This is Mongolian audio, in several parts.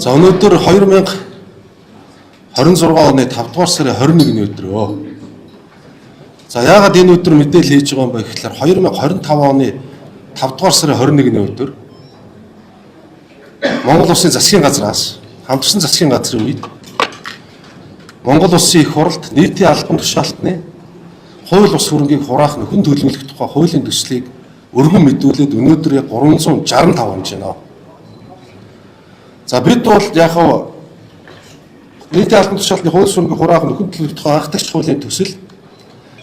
За өнөөдөр 2026 оны 5 дугаар сарын 21-ний өдрөө. За яагаад энэ өдөр мэдээлэл хийж байгаа юм бэ гэхээр 2025 оны 5 дугаар сарын 21-ний өдөр Монгол Улсын засгийн газраас хамтарсан засгийн газрын үед Монгол Улсын их хурлд нийтийн албан тушаалтны хууль бус хөрөнгийг хураах нөхөн төлөвлөх тухай хуулийн төслийг өргөн мэдүүлээд өнөөдөр яг 365 хонж байна. За бид бол яг нийтийн албан тушаалтны хууль хөрөнгийг хураах нөхөн төлөвлөх тухай анхдагч хуулийн төсөл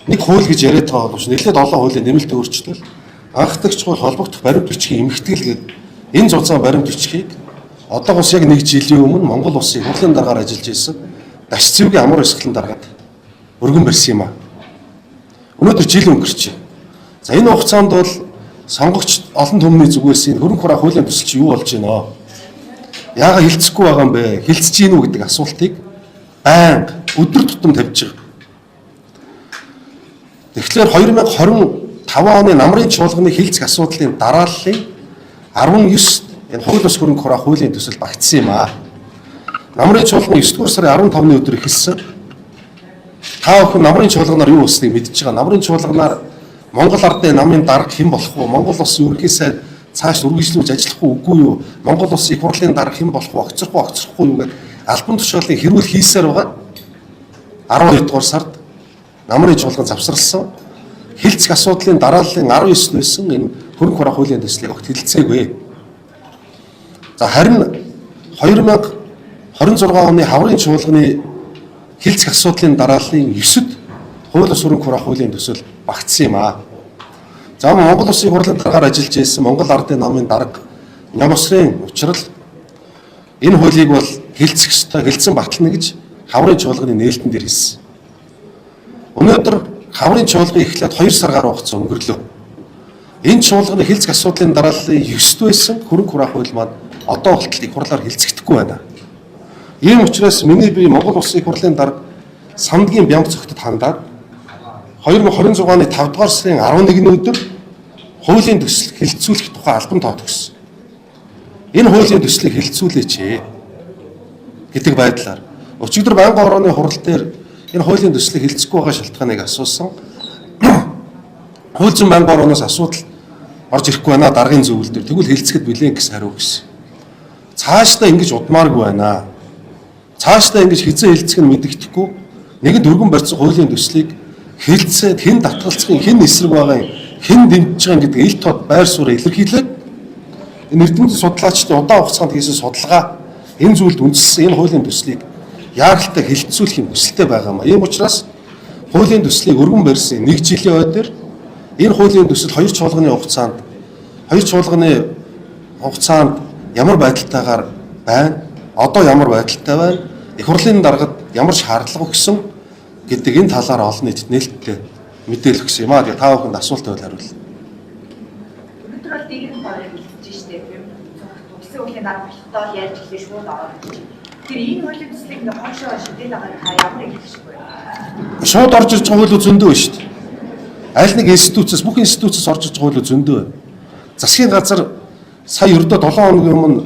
нэг хууль гэж яриад байгаа боловч нэлээд олон хуулийн нэмэлт өөрчлөлт анхдагч хууль холбогдох баримт бичгийн эмхтгэл гэдэг энэ зузаан баримт бичгийг одоо бас яг 1 жилийн өмнө Монгол Улсын хурлын даргаар ажиллаж байсан Даш цэвгийн амар эсгэлэн даргаад өргөн барьсан юм а. Өнөөдөр жил өнгөрч байна. За энэ хугацаанд бол сонгогч олон түмний зүгээс энэ хөрөнгө хураах хуулийн төсөл чи юу болж байна? Яагаад хилцэхгүй байгаа юм бэ? Хилцэж гин үү гэдэг асуултыг байнга өдөр тутам тавьж байгаа. Тэгэхээр 2025 оны намрын чуулганы хилцэх асуудлын дарааллын 19 энэ хууль бус хөрөнгө хураах хуулийн төсөл багтсан юм а. Намрын чуулганы 9 дугаар сарын 15-ны өдөр эхэлсэн. Та бүхэн намрын чуулганаар юу болсныг мэдчихэж байгаа. Намрын чуулганаар Монгол ардын намын дарга хэн болох вэ? Монгол Улсын ерөнхий сайд цааш үргэлжлүүлж ажиллах уу үгүй юу? Монгол Улсын их хурлын дарга хэн болох вэ? Огцрохгүй юу гэдэг албан тушаалын хэрүүл хийсээр байгаа. 12 дугаар сард намрын чуулган завсарласан. Хилцэх асуудлын дарааллын 19 байсан энэ хөрөнгө хураах хуулийн төслийг огт хилцээгүй. За харин 2026 оны хаврын чуулганы хилцэх асуудлын дарааллын 9-д хууль бус хөрөнгө хураах хуулийн төсөл багтсан юм а. За Монгол Улсын хурлын даргаар ажиллаж байсан Монгол ардын намын дарга Нямсрын учрал энэ хуулийг бол хилцэх ёстой, хилцэн батлана гэж хаврын чуулганы нээлтэн дээр хэлсэн. Өнөөдөр хаврын чуулган эхлээд 2 сар гаруй хугацаа өнгөрлөө. Энэ чуулганы хилцэх асуудлын дарааллын 9-д байсан хөрөнгө хураах хууль маань одоо болтол их хурлаар хилцэгдэхгүй байна. Ийм учраас миний бие Монгол Улсын их хурлын дарга Самдгийн Бямб цогтод хандаад 2026 оны 5 дугаар сарын 11-ний өдөр хуулийн төслийг хилцүүлэх тухай албан тоо төгссөн. Энэ хуулийн төслийг хилцүүлээч гэдэг байдлаар өчигдөр байнгын хорооны хурал дээр энэ хуулийн төслийг хилцэхгүй байгаа шалтгааныг асуусан. Хууль зүйн байнгын хорооноос асуудал орж ирэхгүй байна даргын зөвлөл дээр. Тэгвэл хилцэхэд билээ гэсэн хариу өгсөн. Цаашдаа ингэж удмааргүй байна. Цаашдаа ингэж хизээ хилцэх нь мэдэгдэхгүй. Нэгэн өргөн барьсан хуулийн төслийг хилцээд хэн татгалцахын хэн эсрэг байгаа юм хэн дэмжиж байгаа гэдэг ил тод байр суурь илэрхийлээд энэ эрдэмтэн судлаачдын удаан хугацаанд хийсэн судалгаа энэ зүйлд үндэслэн энэ хуулийн төслийг яаралтай хилцүүлэх юм хүсэлтэй байгаа юм. Ийм учраас хуулийн төслийг өргөн барьсан 1 жилийн ойд энэ хуулийн төсөл 2 чуулганы хугацаанд ямар байдалтайгаар байна? Одоо ямар байдалтай байна? Их хурлын даргад ямар шаардлага өгсөн гэдэг энэ талаар олон нийтэд нээлттэй мэдээлэл өгсөн юм аа. Тэгээ та бүхэнд асуулт байвал хариулъя. Өнөөдөр бол дээгүүр барыг хэлж штеп. Үгсэн үеийн дарга болохдоо яаж хэлээ шууд ороод ирж. Тэр энэ хуулийн төслийг ингээ хоошоо шидээл байгаа та ямар хэлэх вэ? Шууд орж ирж байгаа хууль зөндөө байна шүү дээ. Аль нэг институцээс бүх институцээс орж ирж байгаа хууль зөндөө байна. Засгийн газар сая ердөө 7 хоногийн өмнө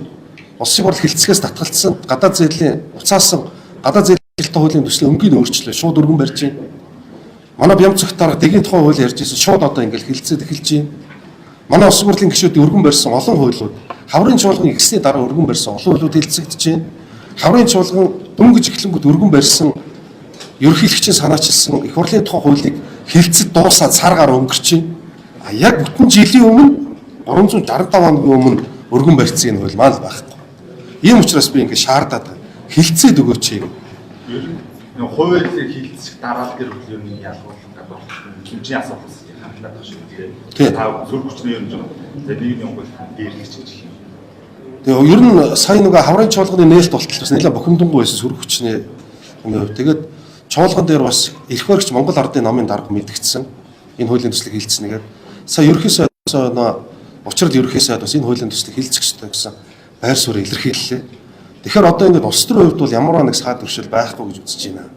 улсын хурл хилцгээс татгалцсан гадаад зээлийн уцаасан гадаад зээлийн хуулийн төслийн өнгийг өөрчлөө шууд өргөн барьж байна. Манай Бямб цогтаар дэгийн тухайн хууль ярьж байсан шууд одоо ингээл хилцээд эхэлж байна. Манай улсын хурлын гишүүдийн өргөн барьсан олон хуулиуд хаврын чуулганы ихсний дараа өргөн барьсан олон хуулиуд хилцэгдэж байна. Хаврын чуулган дөнгөж эхлэнгүүд өргөн барьсан ерөнхийлөгчийн санаачилсан их хурлын тухайн хуулийг хилцэж дуусаад сар гаруй өнгөрч байна. А яг бүтэн жилийн өмнө 365 хоногийн өмнө өргөн барьсан энэ хууль маань байхгүй. Ийм учраас би ингээд шаардаад хилцээд өгөөч юм. Хуулийг хилцэх дараал гэр бүл юм ялгуулсан гэдэг хэмжээ асуулт хандаад байгаа шүү дээ. Та зүрх хүчний юм жоо. Тэгээ нэг юм бол дээрлэгч гэж юм. Тэгээ ер нь сая нөгөө хаврын чуулганы нээлт болтол бас нэлээд бохимдонгүй байсан сүрх хүчний юм. Тэгээд чуулган дээр бас эрх баригч Монгол ардын намын дарга мэдгдсэн энэ хуулийн төслийг хилцснэгээд сая ерөнхий сайдаас учрал ерөнхий сайд бас энэ хуулийн төслийг хилцэх ёстой гэсэн байр суурь илэрхийллээ. Тэгэхээр одоо ингээд улс төрийн хувьд бол ямар нэг саад өршөл байхгүй гэж үзэж байна.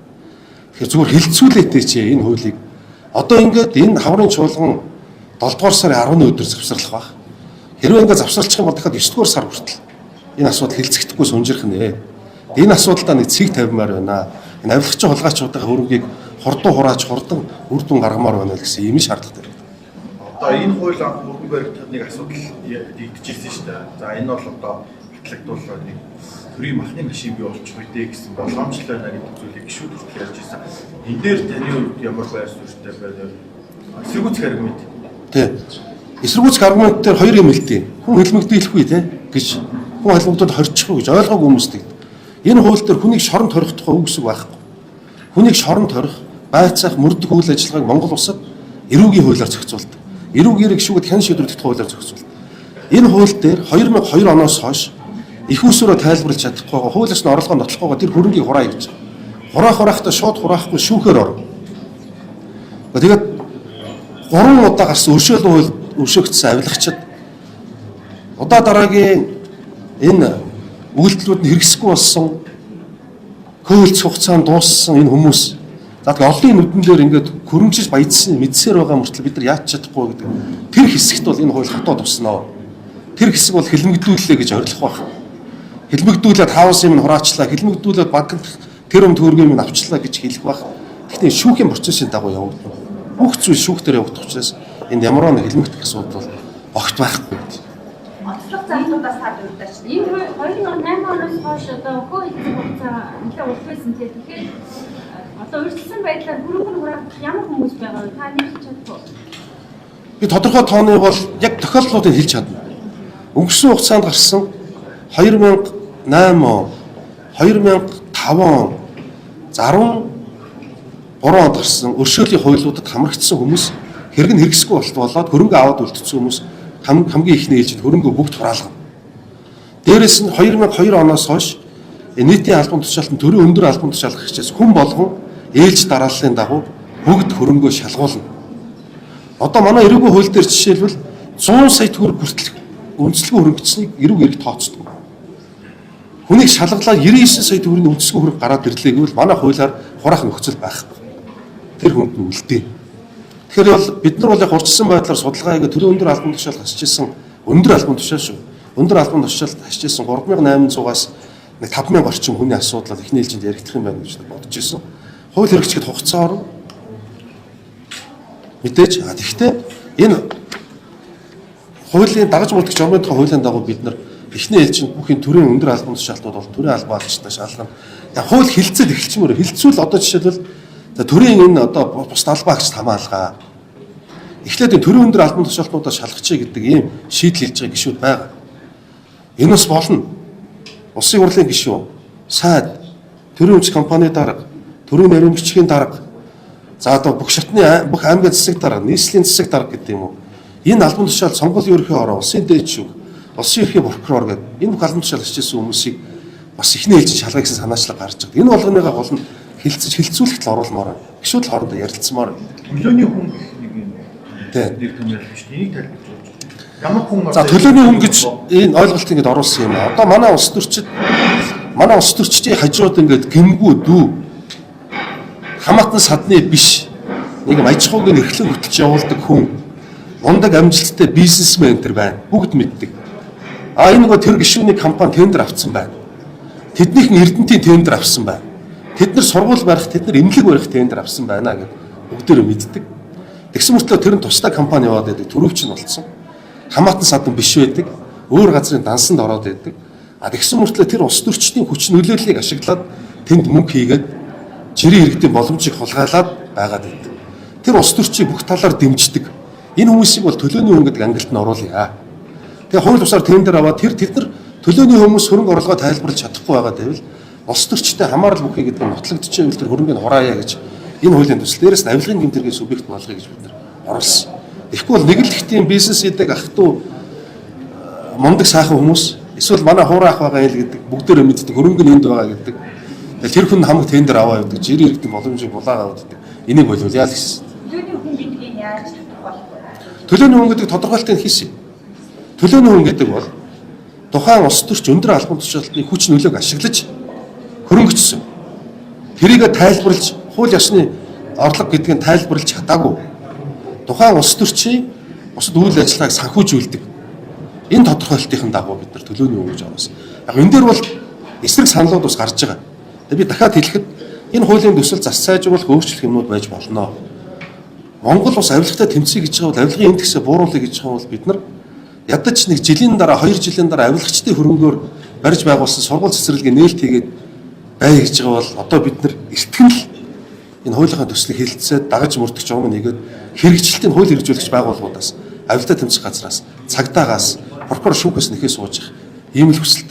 Тэгэхээр зүгээр хилцүүлээтэй чи энэ хуулийг одоо ингээд энэ хаврын чуулган 7 дугаар сарын 10-ны өдөр завсарлах баг. Хэрвээ ингээд завсарлах юм бол дахиад 9 дугаар сар хүртэл энэ асуудал хилцэгдэхгүй сунжирх нэ. Энэ асуудалдаа нэг цэг тавимаар байна. Энэ авилгач хулгайчдын хөрөнгийг хурдан хурааж хурдан үр дүн гаргамаар байна гэсэн ийм шаардлагатай. Одоо энэ хууль анх бүрэн баригдахад нэг асуудал дийдчихсэн шүү дээ. За энэ бол одоо батлагдвал нэг төрийн махны машин бий болчих үедээ гэсэн боломжтой байна гэдэг зүйлийг гişүүд хэлж ярьж байсан. Энэ дээр таны хувьд ямар байр суурьтай байна? Эсэргүүцэх аргумент. Тий. Эсэргүүцэх аргумент дээр хоёр юм хэлдэг. Хүн хэлмэгдүүлэхгүй те гэж хүн хэлмэгдүүд хорчихгүй гэж ойлгоогүй хүмүүстэй. Энэ хууль дээр хүнийг шоронд хорих тухай үг гэсэн байхгүй. Хүнийг шоронд хорих, байцаах, мөрдөх үйл ажиллагааг Монгол улсад эрүүгийн хуулиар зохицуулдаг. Эрүүгийн гişүүд хэн шийдвэрлэх хуулиар зохицуулдаг. Энэ хууль дээр 2002 оноос хойш их усроо тайлбарлаж чадахгүй байгаа хуулиас нь орлогоо нотлох байгаа тэр хөрөнгийг хураая гэж. Хураахтаа шууд хураахгүй шүүхээр орно. Тэгээд 3 удаа гарсан өршөөл хууль өршөөгдсөн авилгачид удаа дараагийн энэ үйлдэлүүд нь хэрэгсэхгүй болсон хөлц хугацаанд дууссан энэ хүмүүс за тэгээд олонний нүдэн дээр ингээд хөрөмжиж баяжсан мэдсээр байгаа мөртлөө бид нар яаж чадахгүй гэдэг тэр хэсэгт бол энэ хууль хотоод туснаа. Тэр хэсэг бол хэлмэгдүүлээ гэж орилох байх. Хэлмэгдүүлээд хаус юм хураачлаа, хэлмэгдүүлээд банкнд тэр төгрөгийн минь авчлаа гэж хэлэх байх. Гэхдээ шүүхийн процессын дагуу явагдана. Бүх зүйл шүүхтэр явагдах учраас энд ямар нэг хэлмэгдэх асуудал бол огт байхгүй. Онцлог зарлуудаас таад урдаач. Энэ 2008 оноос хойш одоо хууль хугацаа нэлээд уртсан тэгэхээр одоо өөрчлөсөн байдлаар хөрөнгө хураах ямар хүмүүс байгаа вэ? Та нэрч чадахгүй. Би тодорхой тооны бол яг тохиолдлуудыг хэлж чадна. Өнгөрсөн хугацаанд гарсан 2008 он, 2005 он, 13 онд гарсан өршөөлийн хуулиудад хамрагдсан хүмүүс хэрэг нь хэрэгсэхгүй болоод хөрөнгө аваад үлдсэн хүмүүс хамгийн ихний ээлжид хөрөнгөө бүгд хураалгав. Дээрээс нь 2002 оноос хойш нийтийн албан тушаалтанд төрийн өндөр албан тушаалах хичээс хүн болгон ээлж дарааллын дагуу бүгд хөрөнгөө шалгуулна. Одоо манай эрүүгийн хууль дээр жишээлбэл 100 сая төгрөг хүртэл үндэслэгийн хөрөнгөчнийг эрүүг эрэг тооцдог. Хүнийг шалгалаад 99 сая төгрөгийн үндэслэгийн хөрөнгө гараад ирлээ гэвэл манай хуулиар хураах нөхцөл байхгүй. Тэр хүнд нь үлдээ. Тэгэхээр бол бид нар бол яг урьдчилсан байдлаар судалгаа хийгээд төрийн өндөр албан тушаал хасчихсан өндөр албан тушаал шүү. Өндөр албан тушаалд хасчихсан 3800-аас нэг 5000 орчим хүний асуудал эхний ээлжинд яригдах юм байна гэж бодож ирсэн. Хууль хэрэгжихэд хугацаа орно. Мэдээж гэхдээ энэ хуулийн дагаж мөрдөх журмын тухай хуулийн дагуу бид нар эхний ээлжинд бүх энэ төрийн өндөр албан тушаалтууд бол төрийн албаалчтай шалгана. Яг хууль хилцэл эхэлчмээр хилцүүл одоо жишээлбэл төрийн энэ одоо бус албаагч хамгаалгаа. Эхлээд энэ төрийн өндөр албан тушаалтнуудаа шалгахчээ гэдэг ийм шийдэл хэлж байгаа гишүүд байгаа. Энэ бас болно. Улсын хурлын гишүүн, сайд, төрийн өмч компани дарга, төрийн нарийн бичгийн дарга, за одоо бүх шатны бүх аймгийн засаг дарга, нийслэлийн засаг дарга гэдэг юм уу. Энэ албан тушаалд сонгуулийн ерөнхий орон, улсын дээд шүүх, улсын ерөнхий прокурор гэдэг энэ бүх албан тушаал хичээсэн хүмүүсийг бас ихний ээлжид шалгах гэсэн санаачлаг гарч байгаа. Энэ болгоныгаа гол нь хилцүүлэхт л оруулмаар байна. Гişүүд л хоорондоо ярилцмаар байна. Төлөөний хүн гэх нэг юм. Нэр томьёолж шүү дээ. Энийг тайлбарлаж байна. Ямар хүн за төлөөний хүн гэж энэ ойлголт ингэж оруулсан юм аа. Одоо манай улс төрчдийн хажууд ингээд гэмгүү дүү хамаатан садны биш нэг аж ахуйг эрхлэн хөтлж явуулдаг хүн мундаг амжилттай бизнесмен энэ байна. Бүгд мэддэг. А энэ нөгөө тэр гишүүний компани тендер авсан байна. Тэднийх нь Эрдэнтийн тендер авсан байна. Тэд нар сургууль барих, тэд нар эмнэлэг барих тендер авсан байна гэдэг бүгдээрээ мэддэг. Тэгсэн мөртлөө тэр нь тусдаа компани яваад байдаг, төрөвч нь болсон. Хамаатан садан биш байдаг, өөр газрын дансанд ороод байдаг. А тэгсэн мөртлөө тэр улс төрчдийн хүч нөлөөллийг ашиглаад тэнд мөнгө хийгээд жирийн иргэдийн боломжийг хулгайлаад байгаад байдаг. Тэр улс төрчийг бүх талаар дэмждэг. Энэ хүмүүсийг бол төлөөний хүн гэдэг ангилалд нь оруулъя. Тэгээ хууль бусаар тендер аваад тэд нар төлөөний хүмүүс хөрөнгө орлогоо тайлбарлаж чадахгүй байгаа гэвэл улс төрчтэй хамаарал бүхий гэдэг нь нотлогдчихвэл тэр хөрөнгөний хураая гэж энэ хуулийн төсөл дээрээс нь авилгын гэмтэргийн субъект болгоё гэж бид нар оруулсан. Тэгэхгүй бол нэг л ихтэй бизнес хийдэг ах トゥ мундаг сайхан хүмүүс эсвэл манай хураах байгаа хэл гэдэг бүгдээрээ мэддэг хөрөнгө нь энд байгаа гэдэг. Тэр хүн хамаг тендер аваа явдаг, жирийн иргэдийн боломжийг булаагаа авдаг. Энийг болов яа л гэсэн. Төлөөний хүн гэдгийг яаж тодорхойлох вэ? Төлөөний хүн гэдэг тодорхойлтыг хийсэн. Төлөөний хүн гэдэг бол тухайн улс төрч өндөр албан тушаалтны хүч нөлөөг ашиглаж хөрөнгөчсөн. Тэрийг тайлбарлаж хууль ёсны орлого гэдгийг тайлбарлаж чадаагүй. Тухайн улс төрчийн бусад үйл ажиллагааг санхүүжүүлдэг. Энэ тодорхойлтын дагуу бид нар төлөөний хүн гэж оруулсан. Яг энэ дээр бол эсрэг саналууд бас гарч байгаа. Тэгээ би дахиад хэлэхэд энэ хуулийн төсөл зас сайжруулах өөрчлөх юмнууд байж болно. Монгол ус авилгатай тэмцэе гэж байгаа бол авилгын индексээ бууруулъя гэж байгаа бол бид нар ядаж нэг жилийн дараа 2 жилийн дараа авилгачдын хөрөнгөөр барьж байгуулсан сургууль цэцэрлэгийн нээлт хийгээд бай гэж байгаа бол одоо бид нар эртгэн л энэ хуулийн төслийг хэлэлцээд дагаж мөрдөх журам нэгээд хэрэгжилтийн хууль хэрэгжүүлэгч байгууллагуудаас авилгатай тэмцэх газраас цагдаагаас прокурор шүүхээс нэхээ сууж их ийм л хүсэлтэй